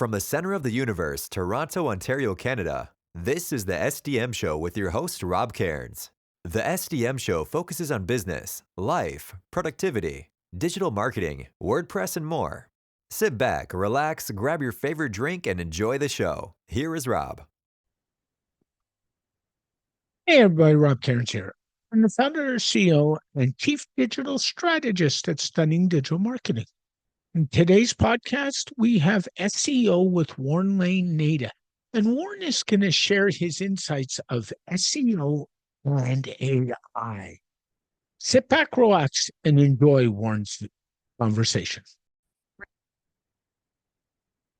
From the center of the universe, Toronto, Ontario, Canada, this is the SDM Show with your host, Rob Cairns. The SDM Show focuses on business, life, productivity, digital marketing, WordPress, and more. Sit back, relax, grab your favorite drink, and enjoy the show. Here is Rob. Hey everybody, Rob Cairns here. I'm the founder, CEO, and chief digital strategist at Stunning Digital Marketing. In today's podcast, we have SEO with Laine, Naida. And Warren is going to share his insights of SEO and AI. Sit back, relax, and enjoy Warren's conversation.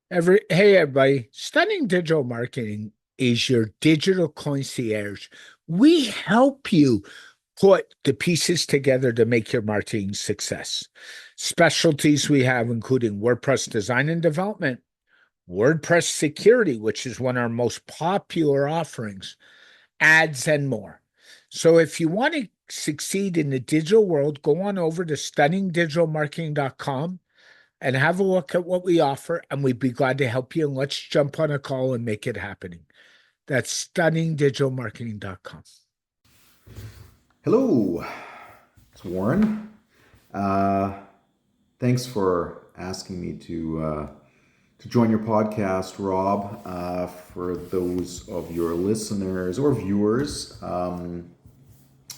Hey everybody, Stunning Digital Marketing is your digital concierge. We help you put the pieces together to make your marketing success. Specialties we have including WordPress design and development, WordPress security, which is one of our most popular offerings, ads, and more. So if you want to succeed in the digital world, go on over to stunningdigitalmarketing.com and have a look at what we offer, and we'd be glad to help you. And let's jump on a call and make it happening. That's stunningdigitalmarketing.com. Hello, it's Warren. Thanks for asking me to join your podcast, Rob. For those of your listeners or viewers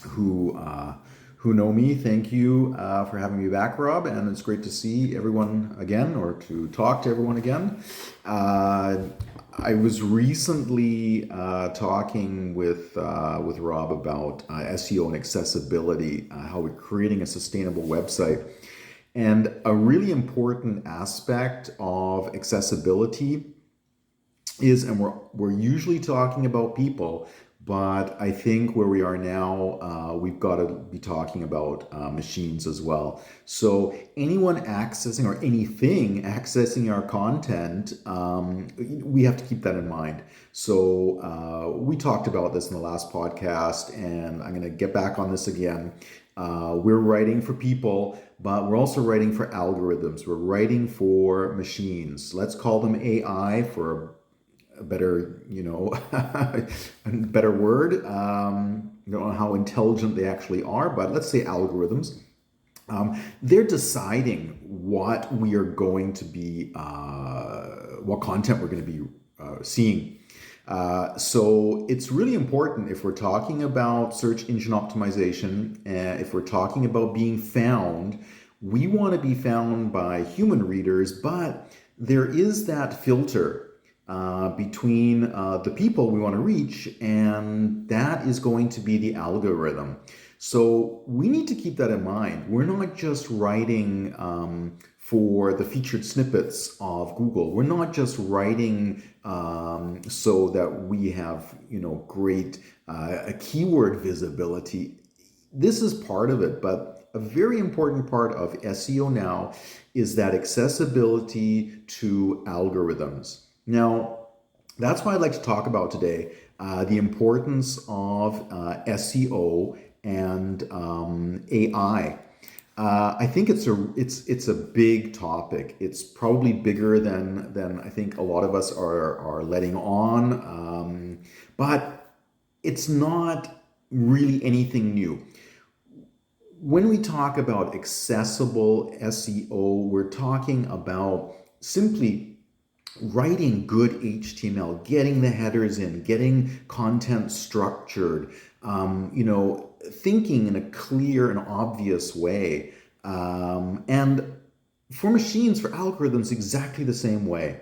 who know me, thank you for having me back, Rob. And it's great to see everyone again, or to talk to everyone again. I was recently talking with Rob about SEO and accessibility, how we're creating a sustainable website. And a really important aspect of accessibility is, and we're usually talking about people, but I think where we are now, we've got to be talking about machines as well. So anyone accessing or anything accessing our content, we have to keep that in mind. So we talked about this in the last podcast, and I'm going to get back on this again. We're writing for people, but we're also writing for algorithms. We're writing for machines. Let's call them AI for a better, a better word. I don't know how intelligent they actually are, but let's say algorithms. They're deciding what we are going to be, what content we're going to be seeing. So it's really important if we're talking about search engine optimization, if we're talking about being found, we want to be found by human readers, but there is that filter between the people we want to reach, and that is going to be the algorithm. So we need to keep that in mind. We're not just writing for the featured snippets of Google. We're not just writing so that we have, great keyword visibility. This is part of it, but a very important part of SEO now is that accessibility to algorithms. Now, that's what I'd like to talk about today, the importance of SEO and AI. I think it's a big topic. It's probably bigger than I think a lot of us are letting on, but it's not really anything new. When we talk about accessible SEO, we're talking about simply writing good HTML, getting the headers in, getting content structured, thinking in a clear and obvious way. And for machines, for algorithms, exactly the same way.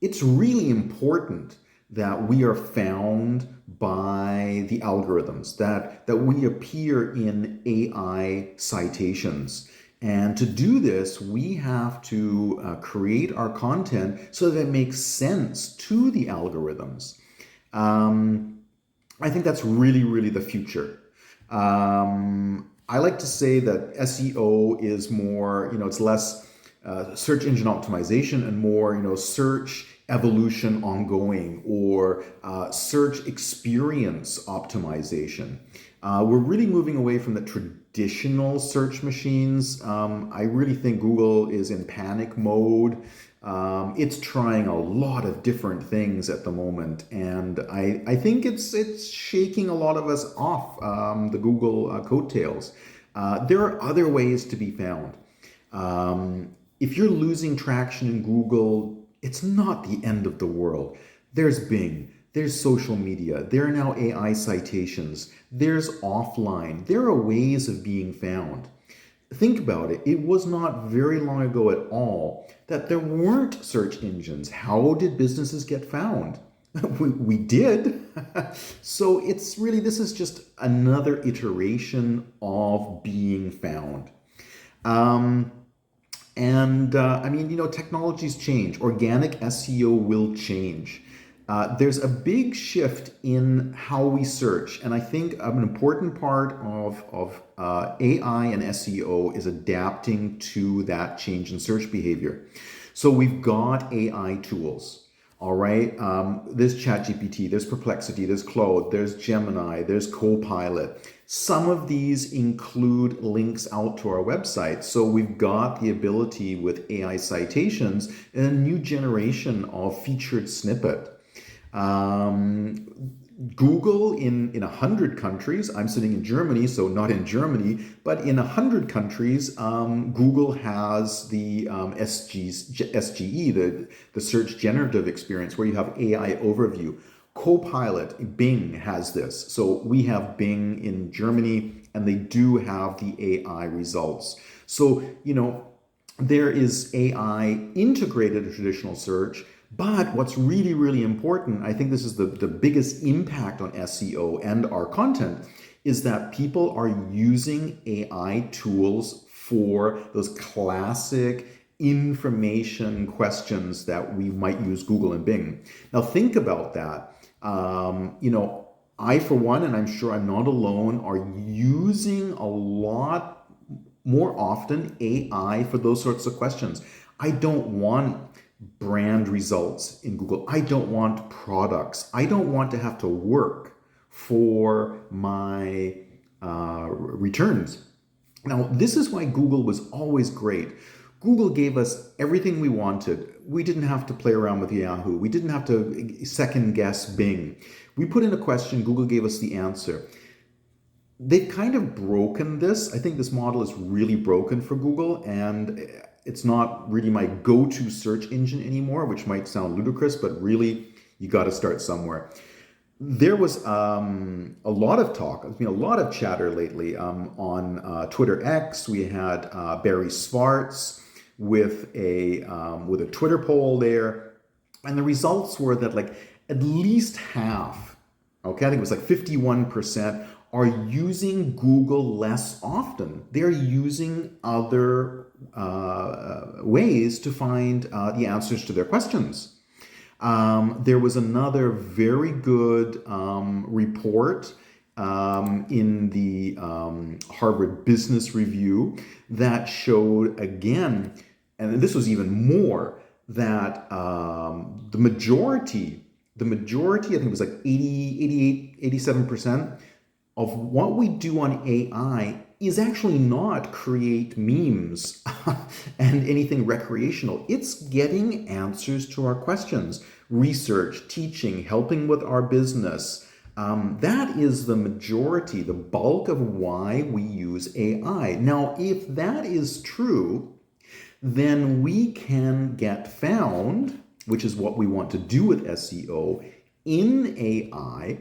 It's really important that we are found by the algorithms, that we appear in AI citations. And to do this, we have to create our content so that it makes sense to the algorithms. I think that's really, really the future. I like to say that SEO is more, it's less search engine optimization and more, search evolution ongoing, or search experience optimization. We're really moving away from the traditional search machines. I really think Google is in panic mode. It's trying a lot of different things at the moment, and I think it's shaking a lot of us off the Google coattails. There are other ways to be found. If you're losing traction in Google, it's not the end of the world. There's Bing, there's social media, there are now AI citations, there's offline. There are ways of being found. Think about it. It was not very long ago at all that there weren't search engines. How did businesses get found? We did. So it's really, this is just another iteration of being found. I mean, technologies change. Organic SEO will change. There's a big shift in how we search. And I think an important part of AI and SEO is adapting to that change in search behavior. So we've got AI tools. All right, there's ChatGPT, there's Perplexity, there's Claude, there's Gemini, there's Copilot. Some of these include links out to our website. So we've got the ability with AI citations and a new generation of featured snippet. Google in 100 countries, I'm sitting in Germany, so not in Germany, but in 100 countries, Google has the SGE, the search generative experience, where you have AI overview. Copilot, Bing has this. So we have Bing in Germany, and they do have the AI results. So, there is AI integrated in traditional search. But what's really, really important, I think this is the biggest impact on SEO and our content, is that people are using AI tools for those classic information questions that we might use Google and Bing. Now think about that. I, for one, and I'm sure I'm not alone, are using a lot more often AI for those sorts of questions. I don't want brand results in Google. I don't want products. I don't want to have to work for my returns. Now, this is why Google was always great. Google gave us everything we wanted. We didn't have to play around with Yahoo. We didn't have to second guess Bing. We put in a question, Google gave us the answer. They've kind of broken this. I think this model is really broken for Google, and it's not really my go-to search engine anymore, which might sound ludicrous, but really you got to start somewhere. There was a lot of talk, there's been a lot of chatter lately on Twitter X. We had Barry Schwartz with a Twitter poll there, and the results were that at least half, okay, I think it was 51%, are using Google less often. They're using other ways to find the answers to their questions. There was another very good report in the Harvard Business Review that showed again, and this was even more, that the majority, I think it was 88, 87% of what we do on AI is actually not create memes and anything recreational. It's getting answers to our questions, research, teaching, helping with our business. That is the majority, the bulk of why we use AI. Now, if that is true, then we can get found, which is what we want to do with SEO, in AI,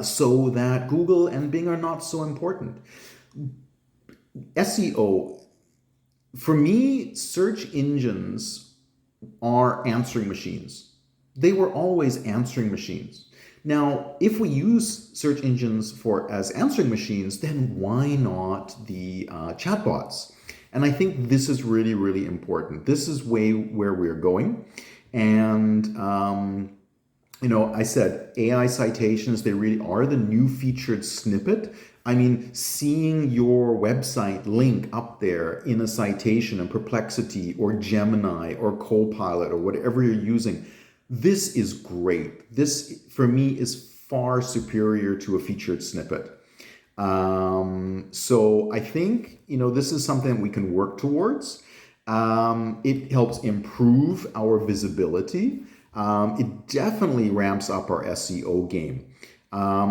so that Google and Bing are not so important. SEO, for me, search engines are answering machines. They were always answering machines. Now, if we use search engines as answering machines, then why not the chatbots? And I think this is really, really important. This is where we're going. And I said AI citations, they really are the new featured snippet. I mean, seeing your website link up there in a citation in Perplexity or Gemini or Copilot or whatever you're using, this is great. This, for me, is far superior to a featured snippet. So I think, this is something we can work towards. It helps improve our visibility. It definitely ramps up our SEO game.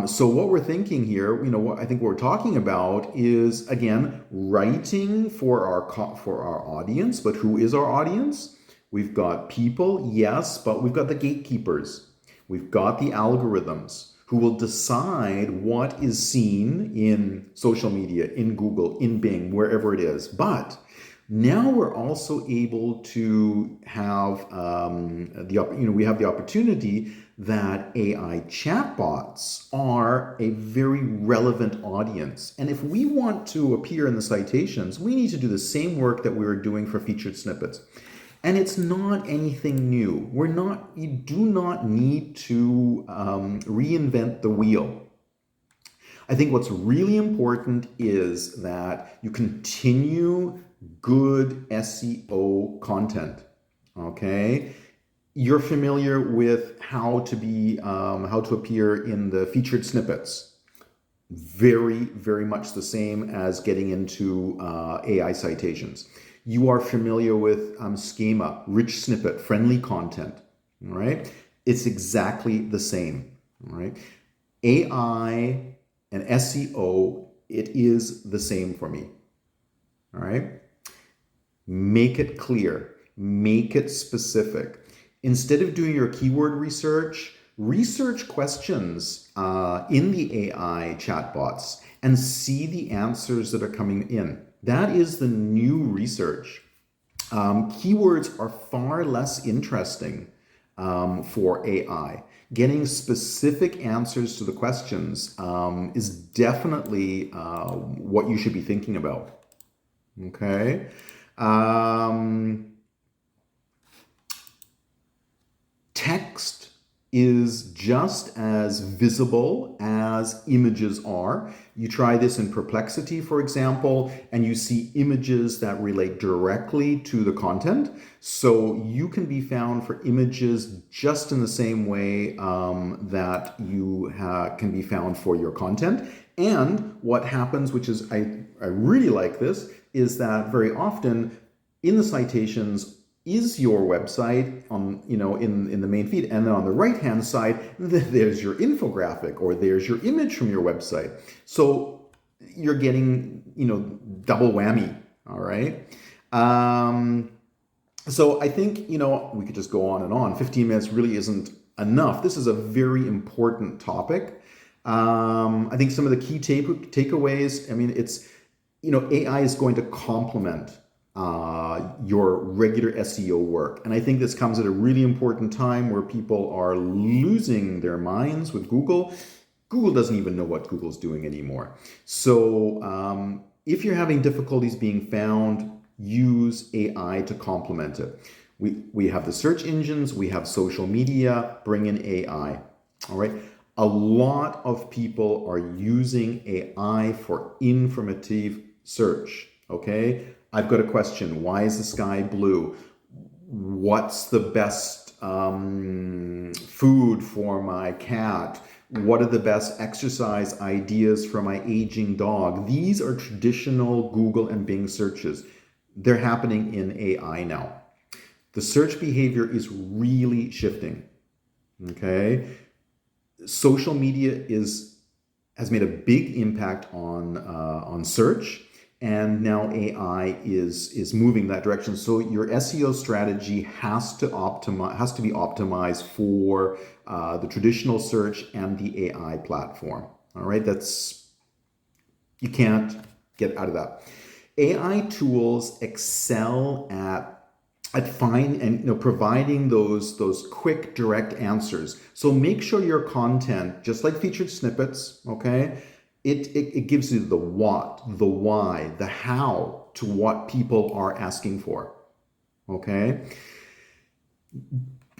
So what we're thinking here, what I think we're talking about is, again, writing for our audience. But who is our audience? We've got people, yes, but we've got the gatekeepers. We've got the algorithms who will decide what is seen in social media, in Google, in Bing, wherever it is. But now we're also able to have we have the opportunity that AI chatbots are a very relevant audience. And if we want to appear in the citations, we need to do the same work that we were doing for featured snippets. And it's not anything new. You do not need to reinvent the wheel. I think what's really important is that you continue good SEO content. Okay, you're familiar with how to appear in the featured snippets. Very, very much the same as getting into AI citations. You are familiar with schema, rich snippet, friendly content. All right, it's exactly the same. All right, AI and SEO, it is the same for me. All right. Make it clear, make it specific. Instead of doing your keyword research questions in the AI chatbots and see the answers that are coming in. That is the new research. Keywords are far less interesting for AI. Getting specific answers to the questions is definitely what you should be thinking about. Okay. Text is just as visible as images are. You try this in Perplexity, for example, and you see images that relate directly to the content. So you can be found for images just in the same way that you can be found for your content. And what happens, which is, I really like this, is that very often in the citations is your website on, in the main feed, and then on the right hand side there's your infographic or there's your image from your website. So you're getting double whammy. All right. So I think we could just go on and on. 15 minutes really isn't enough. This is a very important topic. I think some of the key takeaways, it's AI is going to complement your regular SEO work. And I think this comes at a really important time where people are losing their minds with Google. Google doesn't even know what Google's doing anymore. So if you're having difficulties being found, use AI to complement it. We have the search engines, we have social media, bring in AI. All right. A lot of people are using AI for informative search. Okay. I've got a question. Why is the sky blue? What's the best food for my cat? What are the best exercise ideas for my aging dog? These are traditional Google and Bing searches. They're happening in AI now. The search behavior is really shifting. Okay. Social media has made a big impact on search. And now AI is moving that direction. So your SEO strategy has to be optimized for the traditional search and the AI platform. All right, you can't get out of that. AI tools excel at providing those quick, direct answers. So make sure your content, just like featured snippets, okay, it gives you the what, the why, the how to what people are asking for. Okay.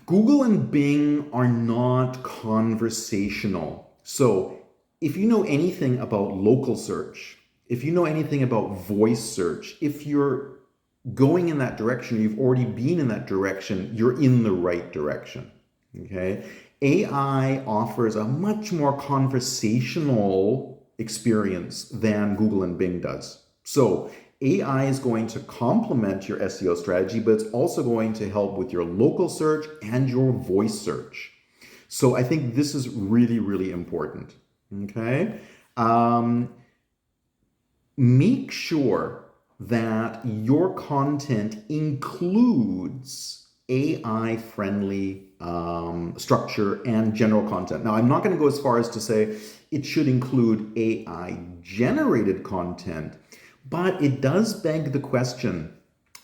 Google and Bing are not conversational. So if you know anything about local search, if you know anything about voice search, if you're going in that direction, you've already been in that direction, you're in the right direction. Okay. AI offers a much more conversational experience than Google and Bing does. So AI is going to complement your SEO strategy, but it's also going to help with your local search and your voice search. So I think this is really, really important. Okay. Make sure that your content includes AI friendly structure and general content. Now, I'm not going to go as far as to say it should include AI generated content, but it does beg the question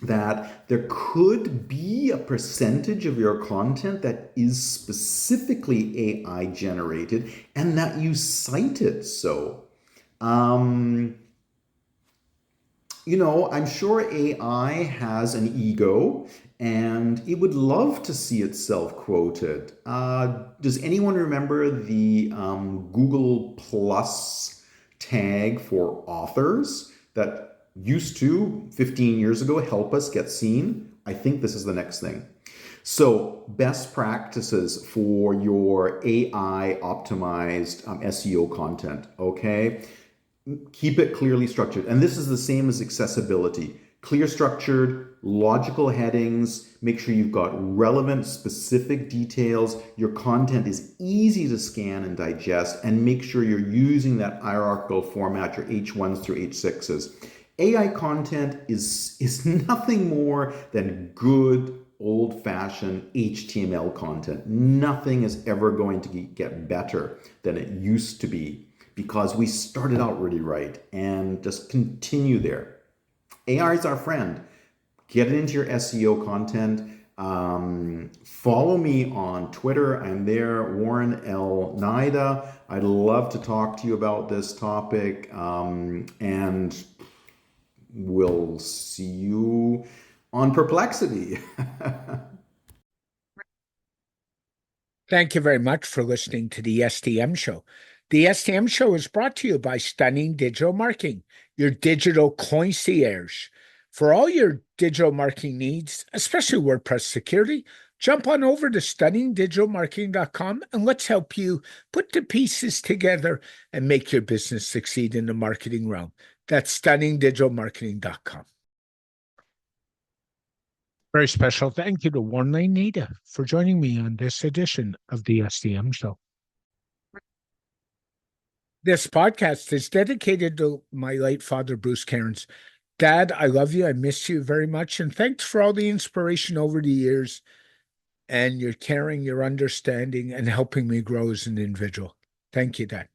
that there could be a percentage of your content that is specifically AI generated and that you cite it so. I'm sure AI has an ego and it would love to see itself quoted. Does anyone remember the Google Plus tag for authors that used to, 15 years ago, help us get seen? I think this is the next thing. So, best practices for your AI optimized SEO content, okay? Keep it clearly structured. And this is the same as accessibility. Clear structured, logical headings, make sure you've got relevant, specific details. Your content is easy to scan and digest, and make sure you're using that hierarchical format, your H1s through H6s. AI content is nothing more than good old-fashioned HTML content. Nothing is ever going to get better than it used to be, because we started out really right, and just continue there. AI is our friend. Get it into your SEO content. Follow me on Twitter. I'm there, Warren L. Naida. I'd love to talk to you about this topic, and we'll see you on Perplexity. Thank you very much for listening to the STM Show. The STM Show is brought to you by Stunning Digital Marketing, your digital concierge. For all your digital marketing needs, especially WordPress security, jump on over to stunningdigitalmarketing.com and let's help you put the pieces together and make your business succeed in the marketing realm. That's stunningdigitalmarketing.com. Very special thank you to Laine Naida for joining me on this edition of the STM Show. This podcast is dedicated to my late father, Bruce Cairns. Dad, I love you. I miss you very much. And thanks for all the inspiration over the years and your caring, your understanding, and helping me grow as an individual. Thank you, Dad.